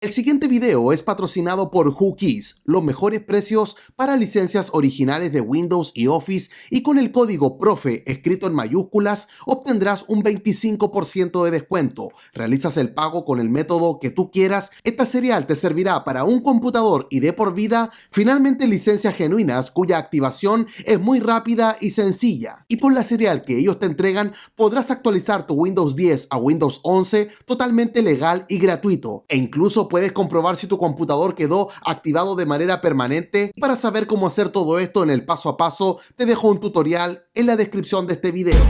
El siguiente video es patrocinado por Whokeys, los mejores precios para licencias originales de Windows y Office, y con el código PROFE escrito en mayúsculas obtendrás un 25% de descuento. Realizas el pago con el método que tú quieras. Esta serial te servirá para un computador y de por vida. Finalmente, licencias genuinas cuya activación es muy rápida y sencilla. Y por la serial que ellos te entregan podrás actualizar tu Windows 10 a Windows 11 totalmente legal y gratuito, e incluso puedes comprobar si tu computador quedó activado de manera permanente. Para saber cómo hacer todo esto en el paso a paso, te dejo un tutorial en la descripción de este video.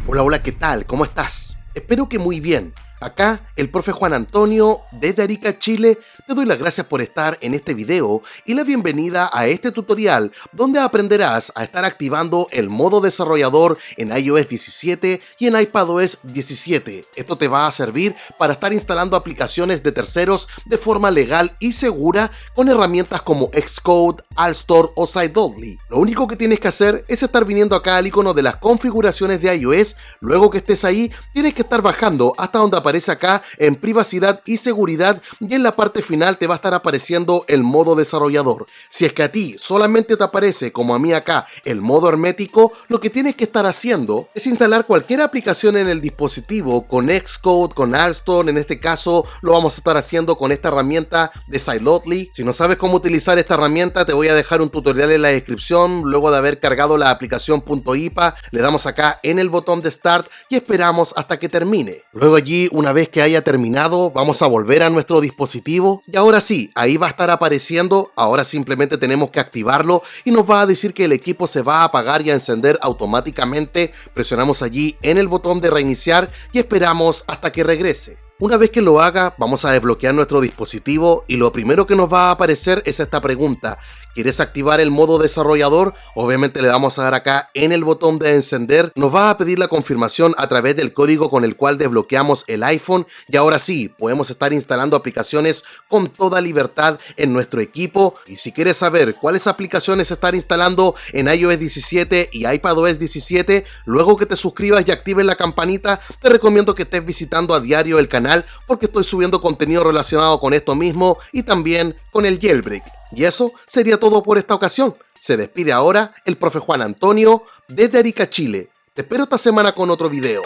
Hola, ¿qué tal? ¿Cómo estás? Espero que muy bien. Acá, el profe Juan Antonio, desde Arica, Chile, te doy las gracias por estar en este video y la bienvenida a este tutorial donde aprenderás a estar activando el modo desarrollador en iOS 17 y en iPadOS 17. Esto te va a servir para estar instalando aplicaciones de terceros de forma legal y segura con herramientas como Xcode, Alstore o Sidely. Lo único que tienes que hacer es estar viniendo acá al icono de las configuraciones de iOS. Luego que estés ahí, tienes que estar bajando hasta donde aparece acá en privacidad y seguridad, y en la parte final te va a estar apareciendo el modo desarrollador. Si es que a ti solamente te aparece, como a mí acá, el modo hermético, lo que tienes que estar haciendo es instalar cualquier aplicación en el dispositivo con Xcode, con Alstore. En este caso lo vamos a estar haciendo con esta herramienta de Sidely. Si no sabes cómo utilizar esta herramienta, te voy a dejar un tutorial en la descripción. Luego de haber cargado la aplicación .ipa, le damos acá en el botón de Start y esperamos hasta que termine. Luego allí, una vez que haya terminado, vamos a volver a nuestro dispositivo y ahora sí, ahí va a estar apareciendo. Ahora simplemente tenemos que activarlo y nos va a decir que el equipo se va a apagar y a encender automáticamente. Presionamos allí en el botón de reiniciar y esperamos hasta que regrese. Una vez que lo haga, vamos a desbloquear nuestro dispositivo y lo primero que nos va a aparecer es esta pregunta: ¿quieres activar el modo desarrollador? Obviamente le vamos a dar acá en el botón de encender. Nos va a pedir la confirmación a través del código con el cual desbloqueamos el iPhone, y ahora sí, podemos estar instalando aplicaciones con toda libertad en nuestro equipo. Y si quieres saber cuáles aplicaciones estar instalando en iOS 17 y iPadOS 17, luego que te suscribas y actives la campanita, te recomiendo que estés visitando a diario el canal, porque estoy subiendo contenido relacionado con esto mismo y también con el jailbreak. Y eso sería todo por esta ocasión. Se despide ahora el profe Juan Antonio desde Arica, Chile. Te espero esta semana con otro video.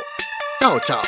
Chao, chao.